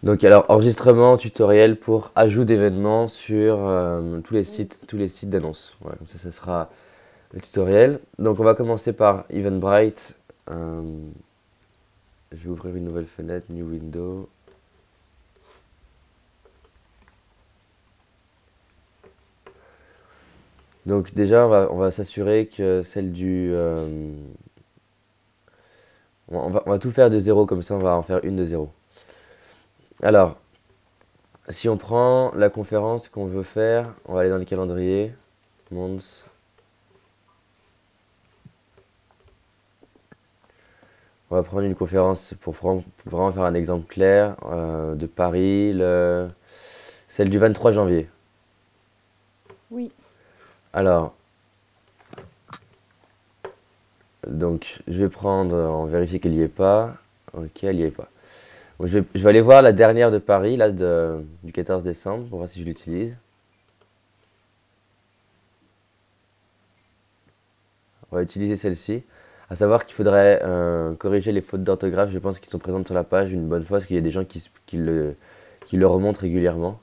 Donc alors, enregistrement, tutoriel pour ajout d'événements sur Oui. tous les sites d'annonces. Voilà, comme ça sera le tutoriel. Donc on va commencer par Eventbrite. Euh, je vais ouvrir une nouvelle fenêtre, New Window. Donc déjà, on va s'assurer que celle du... on va tout faire de zéro, comme ça on va en faire une de zéro. Alors, si on prend la conférence qu'on veut faire, on va aller dans le calendrier. Months. On va prendre une conférence pour vraiment faire un exemple clair de Paris, celle du 23 janvier. Oui. Alors, donc je vais prendre, on vérifie qu'elle n'y est pas. Ok, elle n'y est pas. Bon, je vais aller voir la dernière de Paris, là, du 14 décembre, pour voir si je l'utilise. On va utiliser celle-ci. À savoir qu'il faudrait corriger les fautes d'orthographe, je pense, qui sont présentes sur la page une bonne fois, parce qu'il y a des gens qui le remontent régulièrement.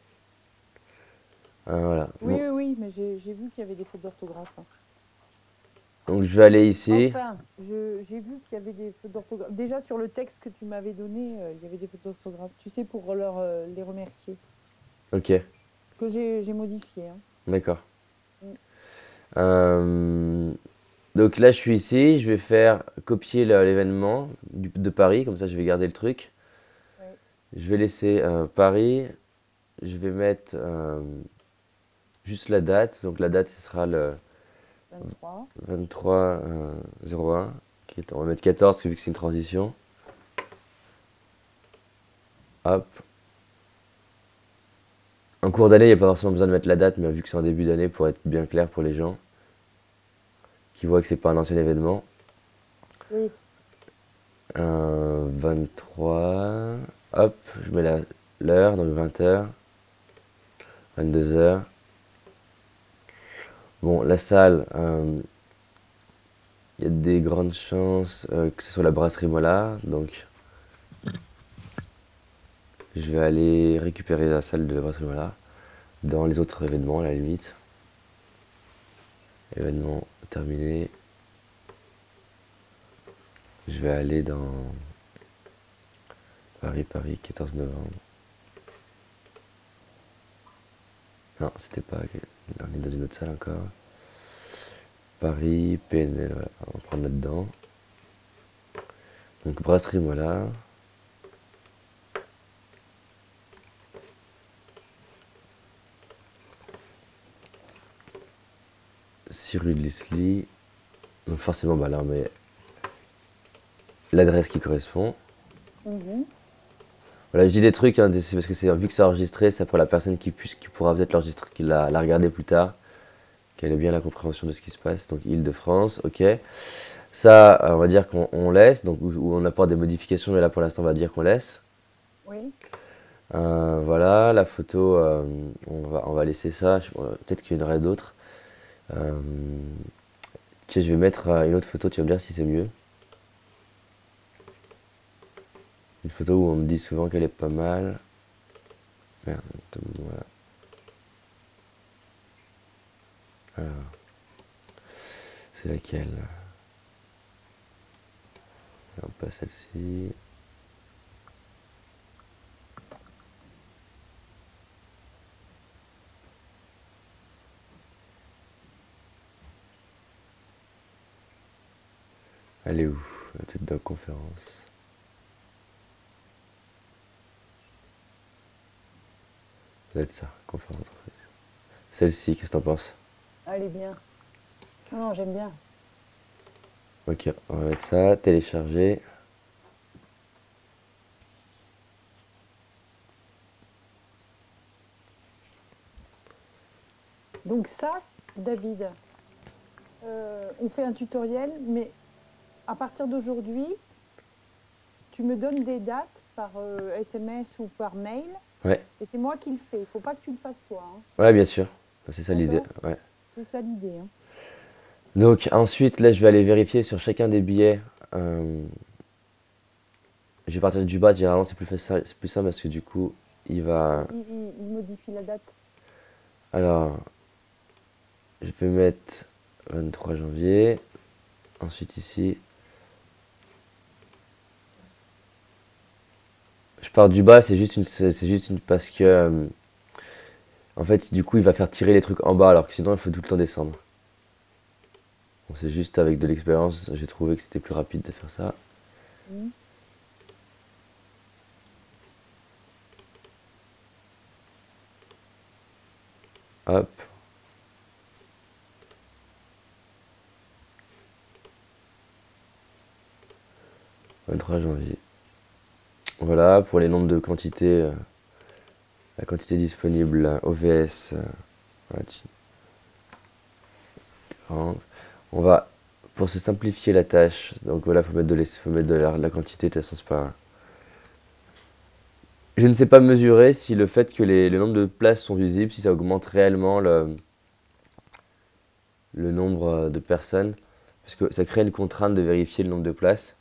Voilà. Oui, Bon. oui, oui, mais j'ai vu qu'il y avait des fautes d'orthographe, hein. Donc je vais aller ici. Enfin, j'ai vu qu'il y avait des fautes d'orthographe. Déjà sur le texte que tu m'avais donné, il y avait des fautes d'orthographe. Tu sais, pour les remercier, Ok, que j'ai modifié, hein. d'accord. Mm. Euh, donc là, je suis ici, je vais faire copier l'événement de Paris, comme ça je vais garder le truc. Oui, Je vais laisser Paris, je vais mettre juste la date, donc la date ce sera le 23. 23 01, on va mettre 14 vu que c'est une transition. Hop. En cours d'année, il n'y a pas forcément besoin de mettre la date, mais vu que c'est en début d'année, pour être bien clair pour les gens qui voient que c'est pas un ancien événement. Oui, 23, hop, je mets l'heure, donc 20h, 22h. Bon, la salle, il y a des grandes chances que ce soit la brasserie Mollard, donc je vais aller récupérer la salle de la brasserie Mollard dans les autres événements à la limite. Événement terminé. Je vais aller dans Paris, 14 novembre. Non, c'était pas. On est dans une autre salle encore. Paris, PNL, voilà, on va prendre là-dedans. Donc brasserie Mollard. Cyril Leslie. Donc forcément, bah là, on met l'adresse qui correspond. mhm. Voilà, je dis des trucs, hein, c'est parce que vu que c'est enregistré, c'est pour la personne qui pourra peut-être l'enregistrer, qui la regarder plus tard, qu'elle ait bien la compréhension de ce qui se passe. Donc Île-de-France, ok. Ça, on va dire qu'on laisse, donc où on apporte des modifications, mais là pour l'instant on va dire qu'on laisse. Oui, Voilà, la photo, on va laisser ça. Peut-être qu'il y en aurait d'autres. Euh, Tiens, je vais mettre une autre photo, tu vas me dire si c'est mieux. Une photo où on me dit souvent qu'elle est pas mal. Merde, voilà. Alors, c'est laquelle? Non, pas celle-ci. Elle est où? Elle est peut-être dans la conférence. Ça doit être ça, conférence d'entreprise. Celle-ci, qu'est-ce que t'en penses? elle est bien. Non, j'aime bien. Ok, on va mettre ça, télécharger. Donc ça, David, on fait un tutoriel, mais à partir d'aujourd'hui, tu me donnes des dates par SMS ou par mail, Ouais, et c'est moi qui le fais. Il faut pas que tu le fasses toi, hein. ouais, bien sûr. C'est ça l'idée. D'accord? Ouais. C'est ça l'idée, hein. Donc ensuite, là, je vais aller vérifier sur chacun des billets. euh, Je vais partir du bas, généralement c'est plus simple parce que du coup, il va... Il modifie la date. Alors, je vais mettre 23 janvier. Ensuite ici, je pars du bas, c'est juste une parce que en fait, du coup, il va faire tirer les trucs en bas, alors que sinon, il faut tout le temps descendre. Bon, c'est juste avec de l'expérience, j'ai trouvé que c'était plus rapide de faire ça. Mhm. Hop, 23 janvier. Voilà, pour les nombres de quantités, la quantité disponible, OVS, voilà, 40. On va, pour se simplifier la tâche, donc voilà, faut mettre de la quantité, de toute façon, c'est pas... Je ne sais pas mesurer si le fait que le nombre de places sont visibles, si ça augmente réellement le nombre de personnes. Parce que ça crée une contrainte de vérifier le nombre de places.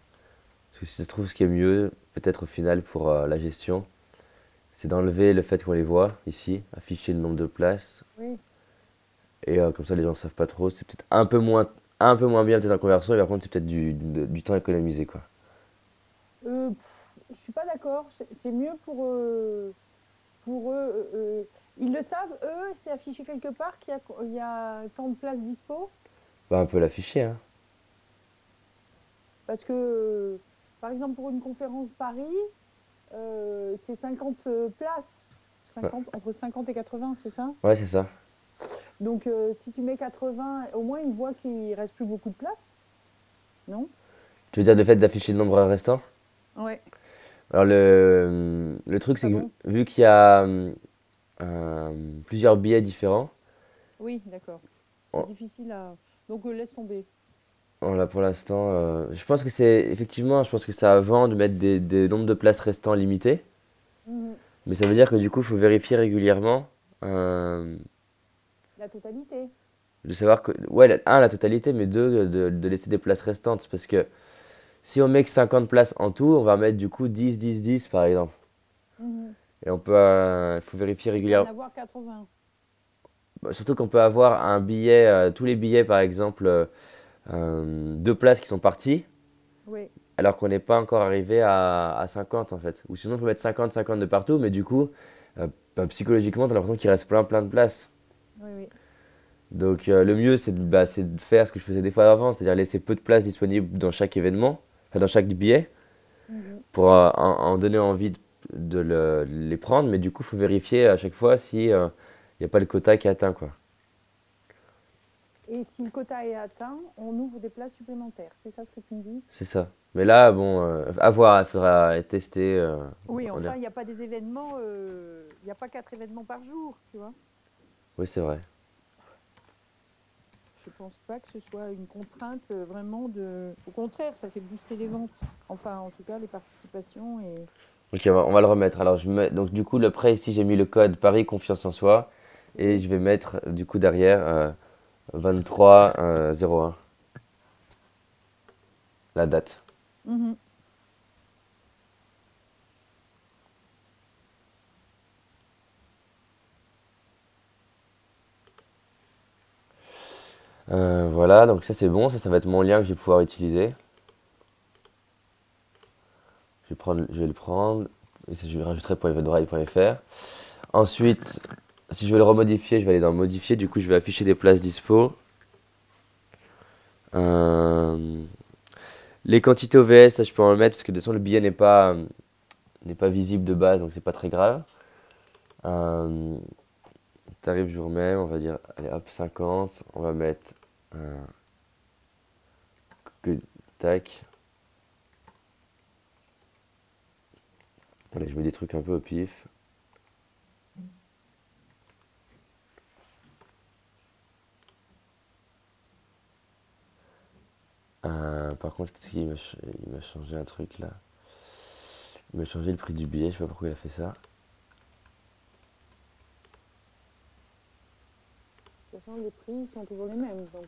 Parce que si ça se trouve, ce qui est mieux, peut-être au final pour la gestion, c'est d'enlever le fait qu'on les voit ici, afficher le nombre de places. Oui. Et comme ça, les gens ne savent pas trop. C'est peut-être un peu moins bien peut-être en conversion, et par contre, c'est peut-être du temps économisé, quoi. Je suis pas d'accord. C'est mieux pour eux. Ils le savent, eux, c'est affiché quelque part il y a tant de places dispo. Bah, on peut l'afficher, hein. Parce que, par exemple, pour une conférence Paris, c'est 50 places. Ouais, 50, entre 50 et 80, c'est ça? ouais, c'est ça. Donc, si tu mets 80, au moins, ils voient qu'il reste plus beaucoup de place, non? Tu veux dire le fait d'afficher le nombre restant? Ouais. Alors, le truc, c'est que Pardon? vu qu'il y a plusieurs billets différents, Oui, d'accord. C'est on- difficile à. Donc, laisse tomber. là pour l'instant, je pense que c'est effectivement, je pense que c'est avant de mettre des nombres de places restants limités, Mhm. mais ça veut dire que du coup, il faut vérifier régulièrement euh, La totalité. de savoir que, ouais, la totalité, mais deux, de laisser des places restantes, parce que si on met que 50 places en tout, on va mettre du coup 10 par exemple, Mhm. et il faut vérifier Il peut en régulièrement. avoir 80. Bah, surtout qu'on peut avoir un billet, tous les billets par exemple, deux places qui sont parties, Oui. alors qu'on n'est pas encore arrivé à 50 en fait. Ou sinon, il faut mettre 50 de partout, mais du coup, bah, psychologiquement, t'as l'impression qu'il reste plein de places. Oui, oui. Donc le mieux, c'est de faire ce que je faisais des fois avant, c'est-à-dire laisser peu de places disponibles dans chaque événement, enfin dans chaque billet, Mhm. pour en donner envie les prendre, mais du coup, il faut vérifier à chaque fois si il n'y a pas le quota qui est atteint, quoi. Et si le quota est atteint, on ouvre des places supplémentaires. C'est ça ce que tu me dis? C'est ça. Mais là, bon, à voir, il faudra tester. Oui, On est- enfin, il n'y a pas des événements, il n'y a pas 4 événements par jour, tu vois. Oui, c'est vrai. Je pense pas que ce soit une contrainte vraiment de. Au contraire, ça fait booster les ventes. Enfin, en tout cas, les participations et. Ok, on va le remettre. Alors, donc, du coup, le prêt ici, j'ai mis le code Paris Confiance en Soi. Et Oui. je vais mettre, du coup, derrière 23 01, la date. Mhm. Voilà, donc ça, c'est bon. Ça va être mon lien que je vais pouvoir utiliser. Je vais le prendre. Et je le rajouterai pour evenbright.fr. Ensuite, si je veux le remodifier, je vais aller dans modifier. Du coup, je vais afficher des places dispo. Euh, les quantités OVS, ça, je peux en mettre parce que de toute façon, le billet n'est pas visible de base, donc c'est pas très grave. Euh, Tarif jour même, on va dire, allez hop, 50. On va mettre que tac. Allez, je mets des trucs un peu au pif. Par contre, il m'a changé un truc là. Il m'a changé le prix du billet, je sais pas pourquoi il a fait ça. De toute façon, les prix sont toujours les mêmes, donc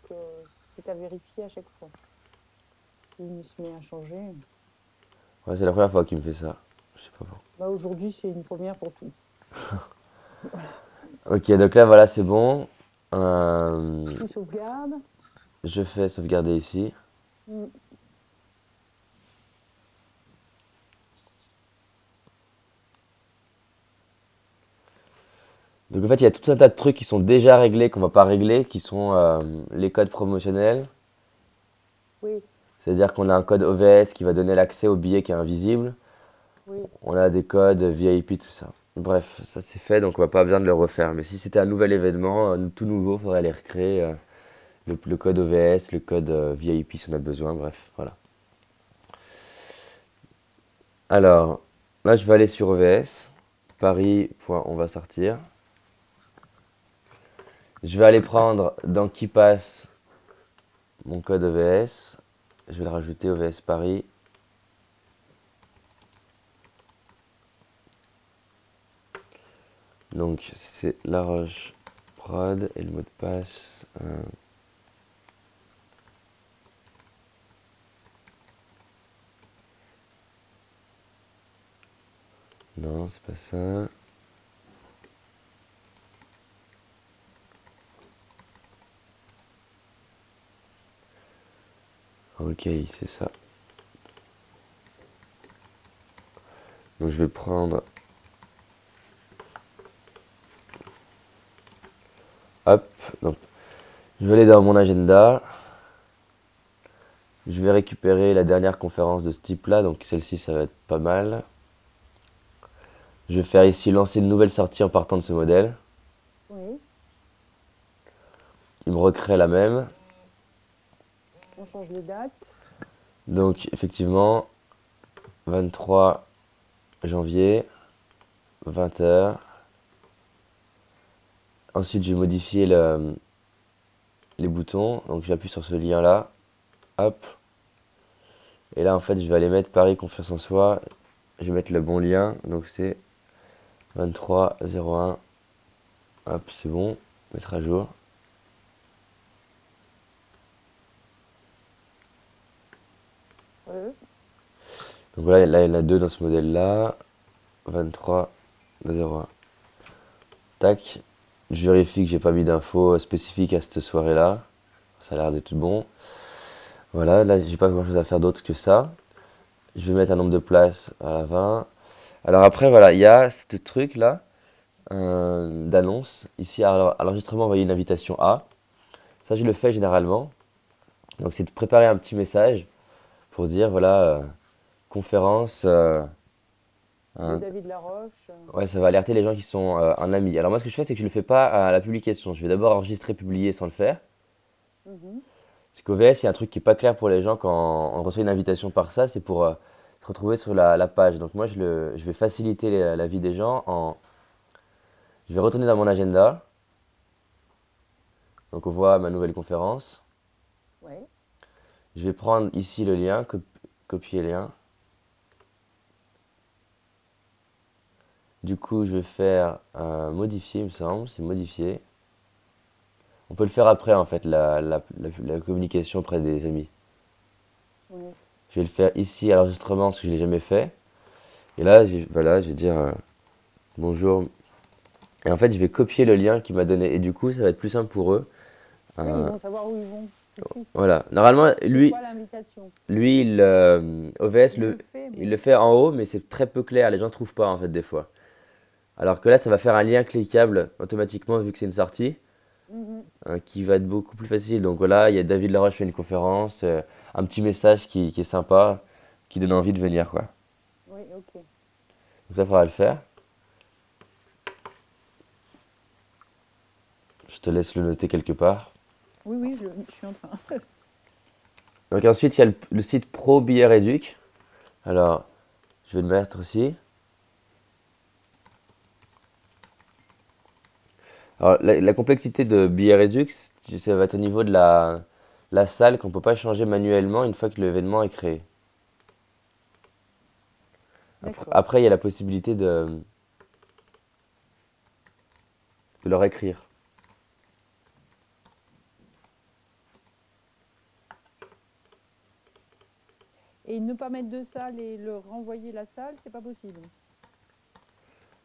c'est à vérifier à chaque fois. S'il se met à changer. Ouais, c'est la première fois qu'il me fait ça. Je sais pas pourquoi. Bah, aujourd'hui, c'est une première pour tout. Ok, donc là, voilà, c'est bon. Euh, Tu sauvegardes. je fais sauvegarder ici. Mm. Donc en fait, il y a tout un tas de trucs qui sont déjà réglés, qu'on va pas régler, qui sont les codes promotionnels. Oui, C'est-à-dire qu'on a un code OVS qui va donner l'accès au billet qui est invisible. oui. On a des codes VIP, tout ça. Bref, ça c'est fait, donc on va pas besoin de le refaire. Mais si c'était un nouvel événement, tout nouveau, il faudrait les recréer. Le code OVS, le code VIP si on a besoin, bref, voilà. Alors, là je vais aller sur OVS. Paris, point, on va sortir. Je vais aller prendre dans qui passe mon code OVS. Je vais le rajouter OVS Paris. Donc c'est La Roche Prod et le mot de passe. Non, c'est pas ça. Ok, c'est ça. Donc je vais prendre. Hop. Donc, je vais aller dans mon agenda. Je vais récupérer la dernière conférence de ce type-là. Donc celle-ci, ça va être pas mal. Je vais faire ici lancer une nouvelle sortie en partant de ce modèle. Oui, Il me recrée la même. on change les dates. Donc effectivement, 23 janvier, 20 h. Ensuite, je vais modifier les boutons. Donc j'appuie sur ce lien-là. Hop. Et là, en fait, je vais aller mettre Paris Confiance en Soi. Je vais mettre le bon lien. Donc c'est 23 01. Hop, c'est bon. Mettre à jour. Oui, Donc voilà, là, il y en a deux dans ce modèle-là. 23 01. Tac. Je vérifie que j'ai pas mis d'infos spécifiques à cette soirée-là. Ça a l'air d'être bon. Voilà, là, j'ai pas grand-chose à faire d'autre que ça. Je vais mettre un nombre de places à la 20. Alors après, voilà, il y a ce truc-là d'annonce. Ici, à l'enregistrement, envoyer une invitation à. Ça, je le fais généralement. Donc, c'est de préparer un petit message pour dire, voilà, conférence. de Un- David Laroche. ouais, ça va alerter les gens qui sont un ami. Alors moi, ce que je fais, c'est que je le fais pas à la publication. Je vais d'abord enregistrer, publier sans le faire. Mhm. Parce qu'OVS, il y a un truc qui est pas clair pour les gens quand on reçoit une invitation par ça, c'est pour se retrouver sur la page. Donc moi, je vais faciliter la vie des gens en... Je vais retourner dans mon agenda. Donc on voit ma nouvelle conférence. Oui, Je vais prendre ici le lien, copier lien. Du coup, je vais faire modifier, il me semble, c'est modifier. On peut le faire après, en fait, la communication auprès des amis. oui. Je vais le faire ici à l'enregistrement parce que je ne l'ai jamais fait. Et là, voilà, je vais dire bonjour. Et en fait, je vais copier le lien qu'il m'a donné. Et du coup, ça va être plus simple pour eux. Oui, ils Euh, vont savoir où ils vont tout de suite. voilà. Normalement, C'est quoi l'invitation? lui OVS, Il le fait, il mais... le fait en haut, mais c'est très peu clair. Les gens ne trouvent pas, en fait, des fois. Alors que là, ça va faire un lien cliquable automatiquement vu que c'est une sortie. Mhm. Qui va être beaucoup plus facile. Donc voilà, il y a David Laroche qui fait une conférence, un petit message qui est sympa, qui donne envie de venir, quoi. Oui, ok. Donc ça, faudra le faire. Je te laisse le noter quelque part. Oui, oui, je suis en train. Donc ensuite, il y a le site Pro Billet Réduc. Alors, je vais le mettre aussi. Alors, la complexité de Billet Réduc, ça va être au niveau de la salle qu'on ne peut pas changer manuellement une fois que l'événement est créé. D'accord. Après, il y a la possibilité de leur écrire. Et ne pas mettre de salle et leur renvoyer la salle, c'est pas possible.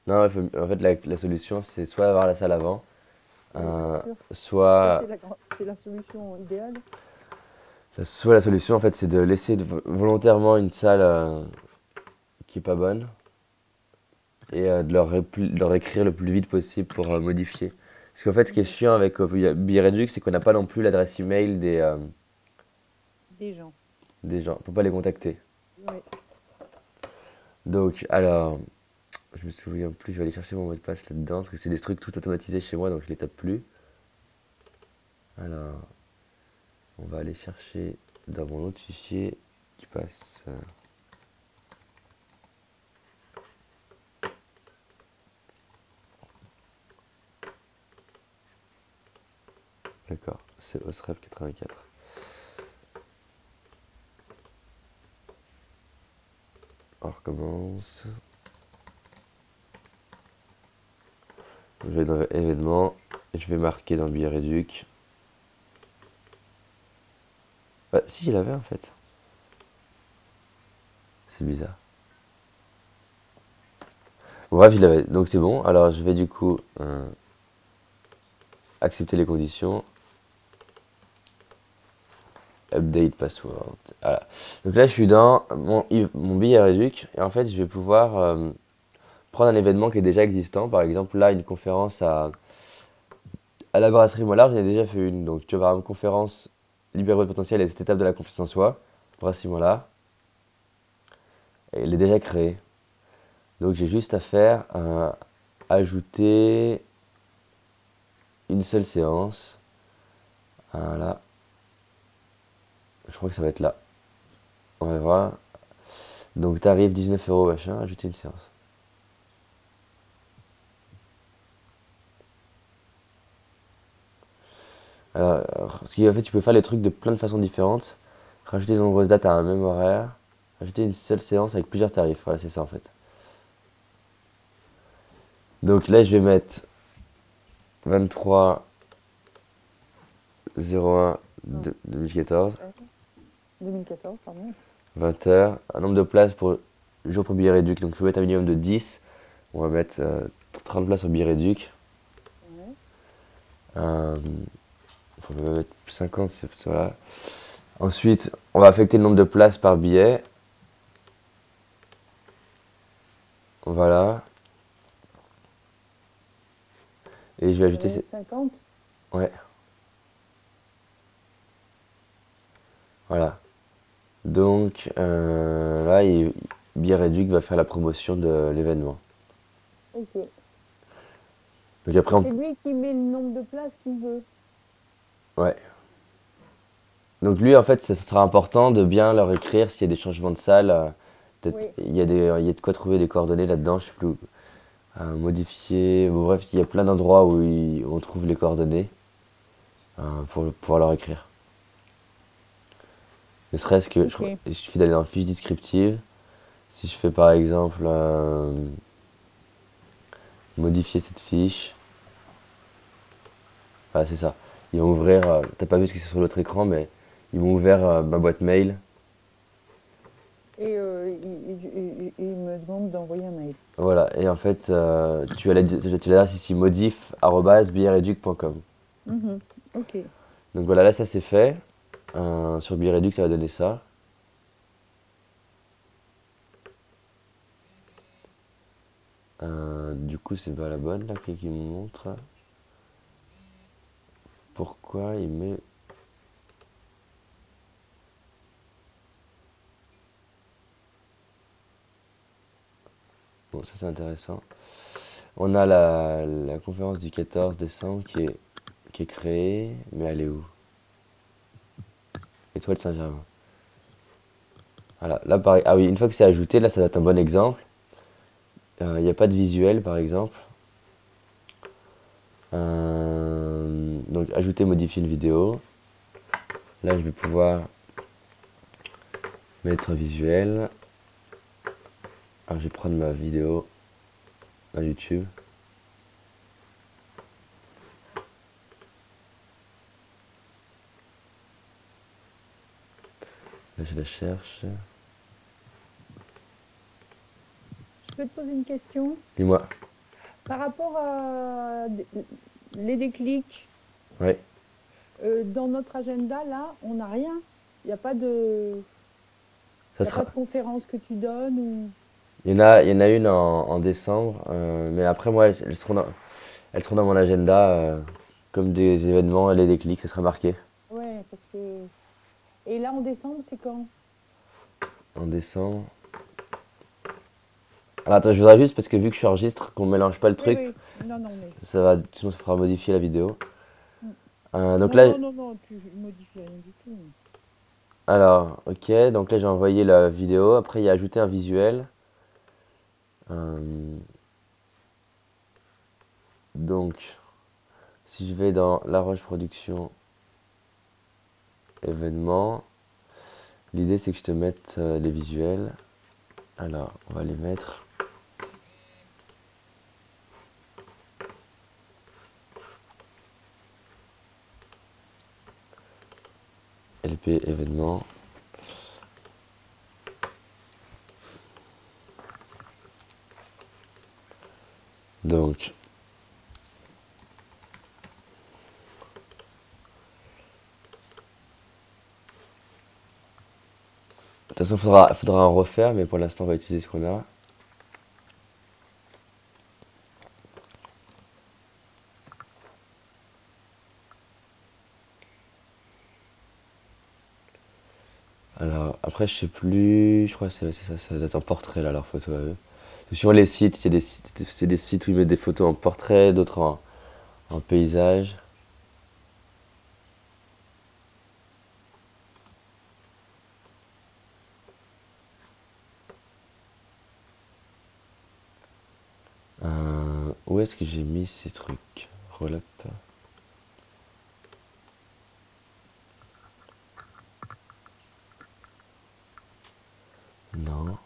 Non, en fait, la solution, c'est soit avoir la salle avant, Oui, bien sûr. Ça, soit, c'est la solution idéale. soit la solution, en fait, c'est de laisser volontairement une salle qui est pas bonne et de leur écrire le plus vite possible pour modifier. Parce qu'en fait, ce qui est Mhm. chiant avec Bireduc, c'est qu'on n'a pas non plus l'adresse email Des gens. des gens. On peut pas les contacter. Oui. Donc, alors, je me souviens plus, je vais aller chercher mon mot de passe là-dedans, parce que c'est des trucs tout automatisés chez moi, donc je les tape plus. Alors, on va aller chercher dans mon autre fichier qui passe. D'accord, c'est Osref 84. On recommence. Je vais dans événements et je vais marquer dans le billet réduc. Bah, si, je l'avais en fait. C'est bizarre. Bon, bref, il l'avait. Donc c'est bon. Alors je vais du coup accepter les conditions. Update password. Voilà. Donc là, je suis dans mon billet réduc et en fait, je vais pouvoir prendre un événement qui est déjà existant. Par exemple, là, une conférence à la brasserie Mollard, j'en ai déjà fait une. Donc tu vas avoir une conférence libérer votre potentiel et cette étape de la confiance en soi. Brasserie Mollard. Et elle est déjà créée. Donc j'ai juste à faire ajouter une seule séance. Voilà. Je crois que ça va être là. On va voir. Donc tarif 19 € machin, ajouter une séance. Alors, ce qui en fait, tu peux faire les trucs de plein de façons différentes. Rajouter de nombreuses dates à un même horaire. Ajouter une seule séance avec plusieurs tarifs. Voilà, c'est ça en fait. Donc là, je vais mettre 23 01 2014, 2014, pardon. 20 heures. Un nombre de places pour jour pour billet réduc. Donc il faut mettre un minimum de 10. On va mettre 30 places au billet réduc. Ouais. Il faut même mettre 50, c'est voilà. Ensuite, on va affecter le nombre de places par billet. Voilà. Et je vais ajouter ces... 50. Ouais, voilà. Donc là, billet réduc va faire la promotion de l'événement. Ok. Donc après, C'est lui qui met le nombre de places qu'il veut. ouais. Donc lui, en fait, ça sera important de bien leur écrire s'il y a des changements de salle. Oui. Il y a de quoi trouver des coordonnées là-dedans, je sais plus où. Modifier. Bon, bref, il y a plein d'endroits où on trouve les coordonnées pour pouvoir leur écrire. Ne serait-ce que, Ok. il suffit d'aller dans la fiche descriptive. Si je fais par exemple modifier cette fiche, voilà, c'est ça. Ils vont ouvrir, t'as pas vu ce que c'est sur l'autre écran, mais ils vont ouvrir ma boîte mail. Et il me demande d'envoyer un mail. Voilà, et en fait, tu as l'adresse ici modif@billetreduc.com. Mhm. Ok. Donc voilà, là ça c'est fait. Sur Bireduc, ça va donner ça. Du coup, c'est pas la bonne là qui me montre. Pourquoi il met. Bon, ça c'est intéressant. On a la conférence du 14 décembre qui est créée, mais elle est où? Étoile Saint-Germain. Voilà, là pareil. Ah oui, une fois que c'est ajouté, là ça va être un bon exemple. Il n'y a pas de visuel par exemple. Donc ajouter, modifier une vidéo. Là je vais pouvoir mettre visuel. Alors je vais prendre ma vidéo à YouTube. Là je la cherche. Je vais te poser une question. Dis-moi. Par rapport à les déclics, Ouais. dans notre agenda, là, on n'a rien. Il n'y a pas de, Ça y a pas sera. de conférence que tu donnes ou... Il y en a une en décembre, mais après moi elles seront dans mon agenda comme des événements, les déclics, ça sera marqué. Ouais, parce que... Et là, en décembre, c'est quand? En décembre. Alors attends, je voudrais juste parce que vu que je enregistre, qu'on mélange pas le Oui, truc, oui. Non, non, mais... ça va, sinon ça fera modifier la vidéo. Mm. Donc Non, là, non, non, non, tu modifies rien du tout. alors, ok, donc là j'ai envoyé la vidéo, après il y a ajouté un visuel. Euh, donc, si je vais dans La Roche Production, événements, l'idée c'est que je te mette les visuels. Alors, on va les mettre. LP événements. Donc, de toute façon, faudra en refaire, mais pour l'instant, on va utiliser ce qu'on a. Alors, après, je sais plus, je crois que c'est ça, ça doit être en portrait, là, leurs photos à eux. Sur les sites, il y a c'est des sites où ils mettent des photos en portrait, d'autres en paysage. Où est-ce que j'ai mis ces trucs? Roll-up. Non.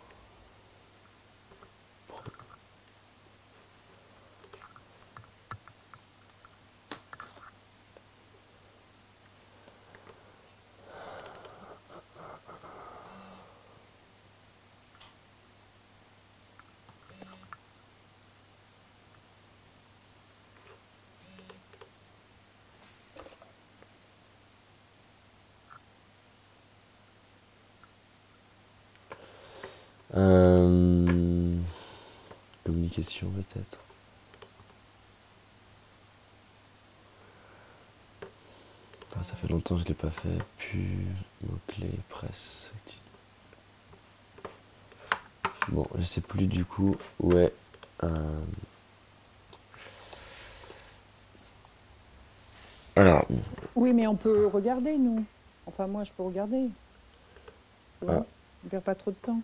Communication peut-être. Ah, ça fait longtemps que je l'ai pas fait. Puis, mots-clés, presse. Bon, je sais plus du coup où est. Alors, Oui, mais on peut regarder, nous. Enfin, moi, je peux regarder. Tu vois, ah, on perd pas trop de temps.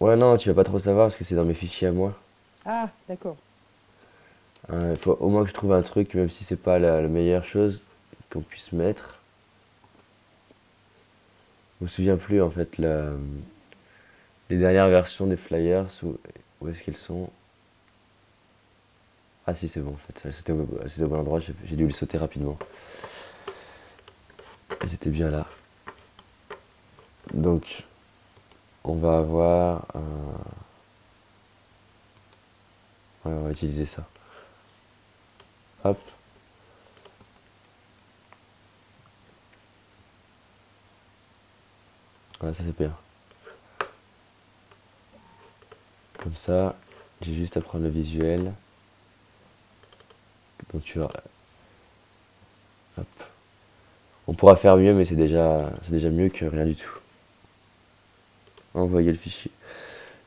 ouais, non, tu vas pas trop savoir parce que c'est dans mes fichiers à moi. Ah, d'accord. Il faut au moins que je trouve un truc, même si c'est pas la meilleure chose qu'on puisse mettre. Je me souviens plus en fait les dernières versions des flyers, où est-ce qu'elles sont? Ah si, c'est bon en fait, c'était au bon endroit, j'ai dû le sauter rapidement. Elles étaient bien là. Donc, on va avoir... ouais, on va utiliser ça. Hop. Voilà, ça c'est bien. Comme ça, j'ai juste à prendre le visuel. Donc tu vois, hop. On pourra faire mieux, mais c'est déjà mieux que rien du tout. Envoyer le fichier.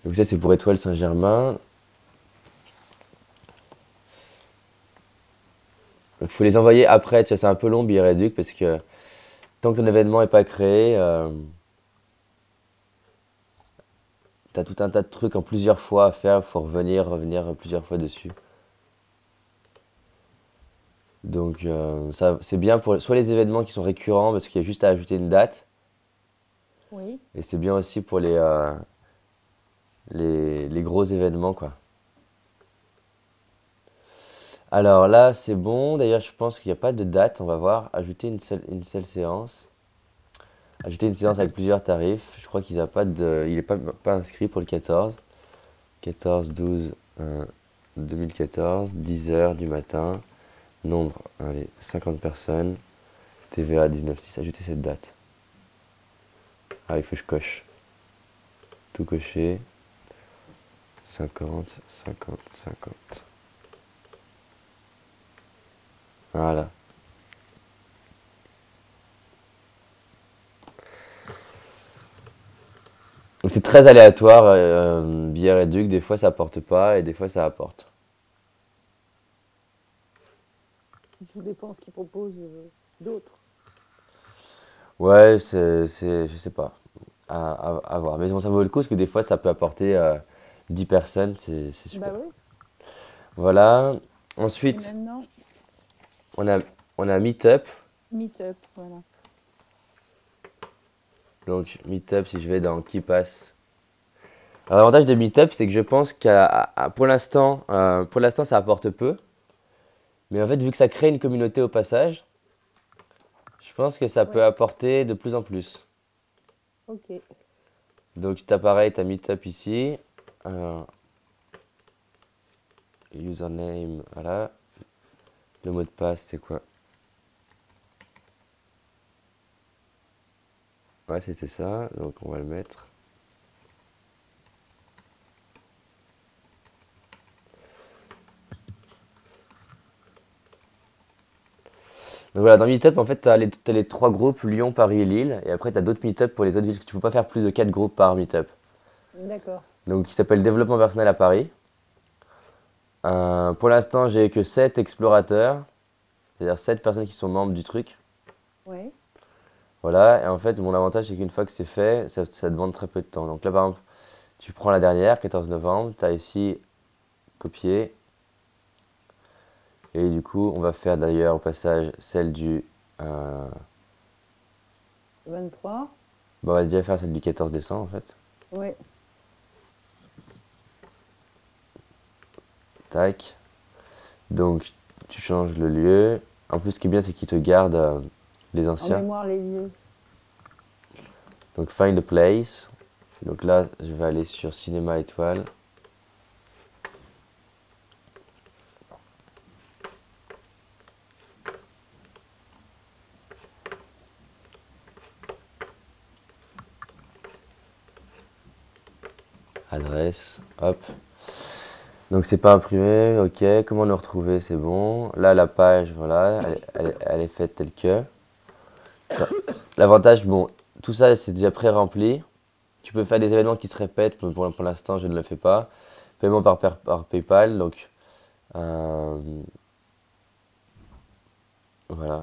Donc ça c'est pour Étoile Saint-Germain. Donc il faut les envoyer après, tu vois, c'est un peu long Biréduc parce que tant que ton événement n'est pas créé, t'as tout un tas de trucs en plusieurs fois à faire, il faut revenir plusieurs fois dessus. Donc ça c'est bien pour soit les événements qui sont récurrents parce qu'il y a juste à ajouter une date, Oui. et c'est bien aussi pour les gros événements quoi. Alors là c'est bon, d'ailleurs je pense qu'il n'y a pas de date, on va voir, ajouter une seule séance. Ajouter une séance avec plusieurs tarifs, je crois qu'il n'a pas de. Il n'est pas inscrit pour le 14. 14-12-2014, 10 heures du matin, nombre, allez, 50 personnes, TVA 19,6, ajouter cette date. Ah, il faut que je coche. Tout cocher. 50, 50, 50. Voilà. Donc c'est très aléatoire, bière et duc, des fois ça apporte pas et des fois ça apporte. Tout dépend ce qu'ils proposent d'autres. Ouais, je sais pas, à voir. Mais bon, ça vaut le coup parce que des fois ça peut apporter 10 personnes, c'est Bah super. oui. Voilà. Et Ensuite, maintenant, on a, on a Meetup. Meetup, voilà. Donc Meetup, si je vais dans qui passe. Alors, l'avantage de Meetup, c'est que je pense pour l'instant, ça apporte peu. Mais en fait, vu que ça crée une communauté au passage, je pense que ça peut Ouais, apporter de plus en plus. ok. Donc, tu as pareil, tu as Meetup ici. Alors, username, voilà. Le mot de passe, c'est quoi? Ouais, c'était ça. Donc, on va le mettre. Donc voilà, dans Meetup, en fait, t'as les trois groupes, Lyon, Paris et Lille. Et après, tu as d'autres Meetup pour les autres villes, parce que tu peux pas faire plus de 4 groupes par Meetup. D'accord. Donc, qui s'appelle Développement personnel à Paris. Pour l'instant, j'ai que 7 explorateurs, c'est-à-dire 7 personnes qui sont membres du truc. Ouais. Voilà, et en fait, mon avantage, c'est qu'une fois que c'est fait, ça demande très peu de temps. Donc là, par exemple, tu prends la dernière, 14 novembre, tu as ici copier. Et du coup, on va faire d'ailleurs au passage celle du. Bon, 23. on va déjà faire celle du 14 décembre en fait. Ouais. Tac. Donc, tu changes le lieu. En plus, ce qui est bien, c'est qu'il te garde les En anciens. mémoire, les lieux. Donc, find a place. Donc là, je vais aller sur Cinéma Étoile. Adresse. Hop. Donc, c'est pas imprimé. Ok. Comment le retrouver? C'est bon. Là, la page, voilà. Elle est faite telle que. L'avantage, bon, tout ça, c'est déjà pré-rempli. Tu peux faire des événements qui se répètent, mais pour l'instant, je ne le fais pas. Paiement par PayPal, donc euh, voilà.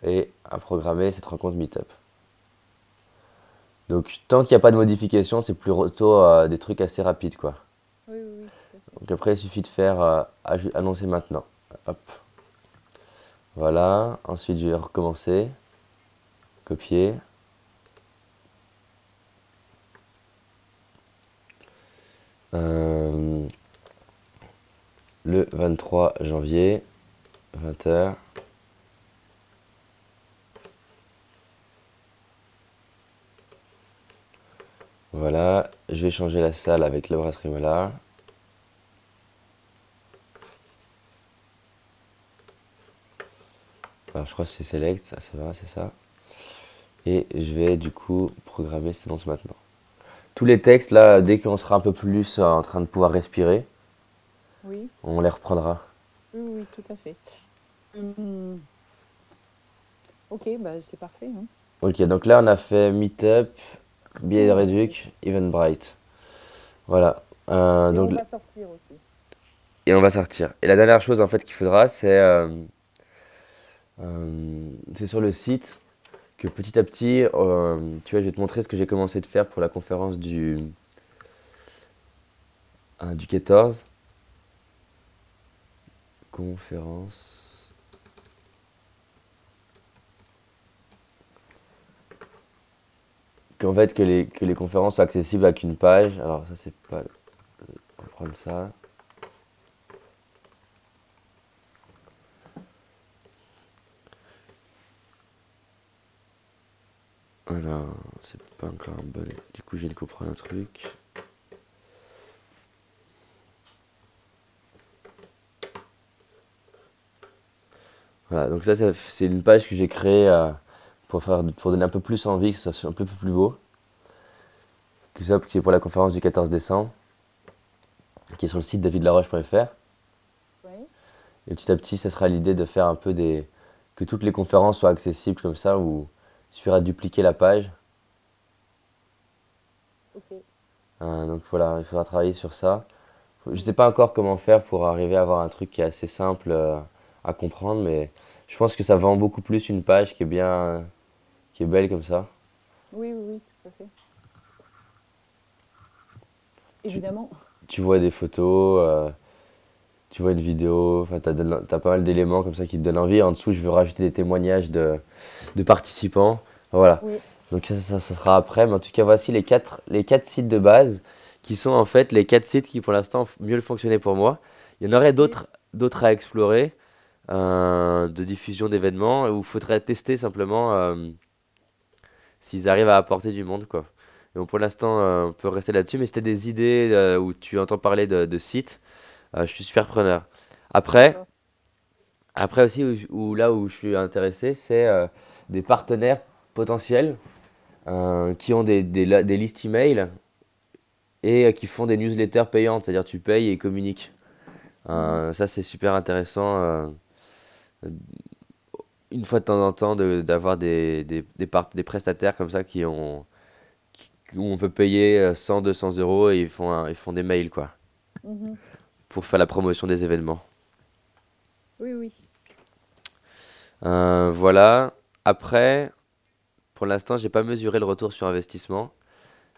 Et à programmer cette rencontre Meetup. Donc tant qu'il n'y a pas de modification, c'est plutôt des trucs assez rapides, quoi. Oui, oui, oui, tout à fait. Donc après, il suffit de faire annoncer maintenant. Hop, voilà. Ensuite, je vais recommencer. Copier. Euh, le 23 janvier, 20 h. Voilà, je vais changer la salle avec la brasserie Mola. Alors je crois que c'est select, ça va, c'est ça. Et je vais du coup programmer cette annonce maintenant. Tous les textes là, dès qu'on sera un peu plus en train de pouvoir respirer, Oui, on les reprendra. oui, oui, tout à fait. Hum, ok, bah c'est parfait, hein. Ok, donc là on a fait Meetup, billet de Oh, réduc, Eventbrite. Voilà. et on va sortir aussi. Et on va sortir. Et la dernière chose en fait qu'il faudra, c'est sur le site que petit à petit, tu vois, je vais te montrer ce que j'ai commencé de faire pour la conférence du 14. Conférence. Qu'en fait, que les conférences soient accessibles avec une page. Alors, ça, c'est pas. On va prendre ça. Alors, c'est pas encore un bon. Du coup, je viens de comprendre un truc. Voilà, donc ça, c'est une page que j'ai créée pour donner un peu plus envie, que ça soit un peu plus beau. Qui est pour la conférence du 14 décembre, qui est sur le site davidlaroche.fr. Oui. Et petit à petit, ça sera l'idée de faire un peu des. Que toutes les conférences soient accessibles comme ça, où il suffira de dupliquer la page. Ok. Donc voilà, il faudra travailler sur ça. Je sais pas encore comment faire pour arriver à avoir un truc qui est assez simple à comprendre, mais je pense que ça vend beaucoup plus une page qui est bien, qui est belle comme ça. Oui, oui, oui, tout à fait. Tu, Évidemment. tu vois des photos, tu vois une vidéo, enfin t'as pas mal d'éléments comme ça qui te donnent envie. En dessous, je veux rajouter des témoignages de participants. Voilà. Oui. Donc ça sera après, mais en tout cas, voici les quatre sites de base qui sont en fait les quatre sites qui pour l'instant mieux fonctionnaient pour moi. Il y en aurait Oui. d'autres à explorer, de diffusion d'événements, où il faudrait tester simplement s'ils arrivent à apporter du monde, quoi. Et bon, pour l'instant, on peut rester là-dessus, mais c'était des idées où tu entends parler de sites, je suis super preneur. Après, D'accord. après aussi, là où je suis intéressé, c'est des partenaires potentiels qui ont des listes email et qui font des newsletters payantes, c'est-à-dire tu payes et ils communiquent. Mhm. Ça, c'est super intéressant. Une fois de temps en temps, d'avoir des prestataires comme ça où on peut payer 100, 200 euros et ils font des mails, quoi, Mhm. pour faire la promotion des événements. Oui, oui. Voilà. Après, pour l'instant, j'ai pas mesuré le retour sur investissement,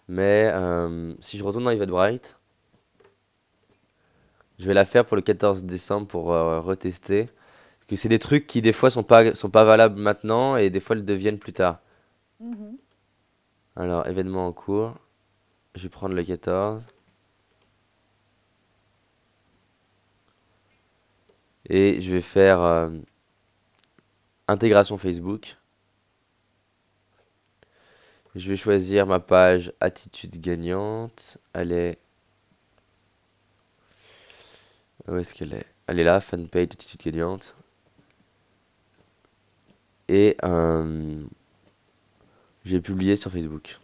mais si je retourne dans Eventbrite, je vais la faire pour le 14 décembre pour retester. Parce que c'est des trucs qui des fois sont pas valables maintenant et des fois le deviennent plus tard. Mhm. Alors, événement en cours, je vais prendre le 14 et je vais faire intégration Facebook. Je vais choisir ma page attitude gagnante. Elle est. Où est-ce qu'elle est? Elle est là, fanpage attitude gagnante. Et j'ai publié sur Facebook.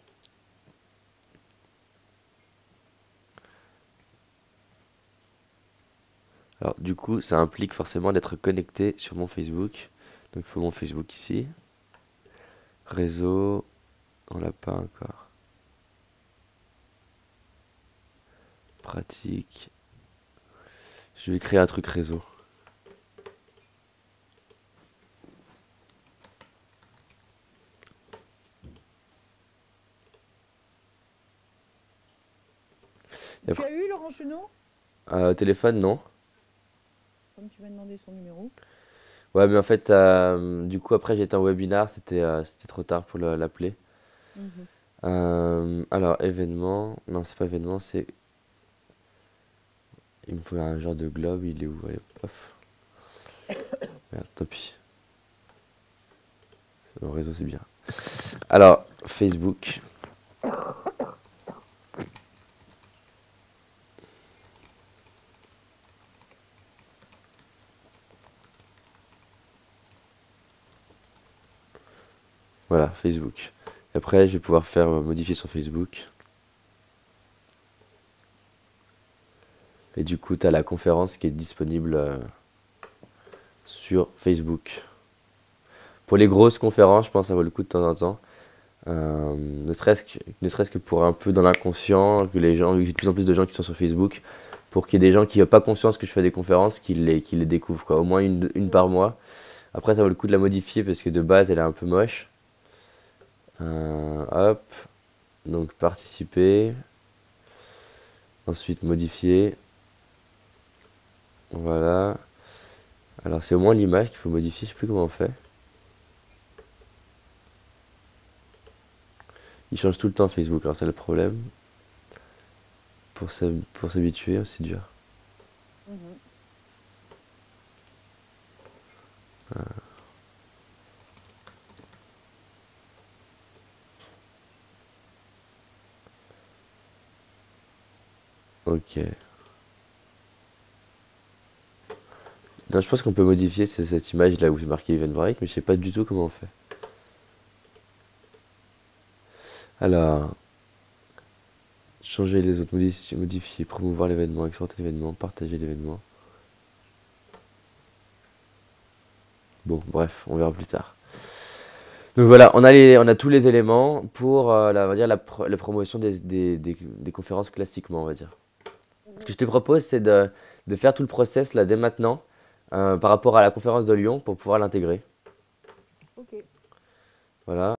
Alors, du coup, ça implique forcément d'être connecté sur mon Facebook. Donc, il faut mon Facebook ici. Réseau, on l'a pas encore. Pratique. Je vais créer un truc réseau. Et Tu après, as eu Laurent Chenot? téléphone, non. Comme tu m'as demandé son numéro. Ouais, mais en fait, du coup, après, j'étais en webinar, c'était trop tard pour l'appeler. Mhm. Alors, événement. Non, c'est pas événement, c'est. Il me faut un genre de globe, il est où? Allez, paf. Merde, tant pis. Mon réseau, c'est bien. Alors, Facebook. Voilà, Facebook. Et après, je vais pouvoir faire modifier sur Facebook. Et du coup, tu as la conférence qui est disponible sur Facebook. Pour les grosses conférences, je pense que ça vaut le coup de temps en temps. Ne serait-ce que pour un peu dans l'inconscient, que les gens, vu que j'ai de plus en plus de gens qui sont sur Facebook, pour qu'il y ait des gens qui n'ont pas conscience que je fais des conférences, qui les découvrent, quoi. Au moins une par Oui. mois. Après, ça vaut le coup de la modifier parce que de base, elle est un peu moche. Hop, donc participer. Ensuite, modifier. Voilà. Alors, c'est au moins l'image qu'il faut modifier, je sais plus comment on fait. Il change tout le temps Facebook, alors c'est le problème. Pour s'habituer, c'est dur. Mhm. Ok. Non, je pense qu'on peut modifier cette image là où c'est marqué Eventbrite, mais je sais pas du tout comment on fait. Alors, changer les autres, modifier, promouvoir l'événement, exporter l'événement, partager l'événement. Bon, bref, on verra plus tard. Donc voilà, on a tous les éléments pour on va dire la promotion des conférences classiquement, on va dire. Ce que je te propose, c'est de faire tout le process là dès maintenant par rapport à la conférence de Lyon pour pouvoir l'intégrer. Ok. Voilà.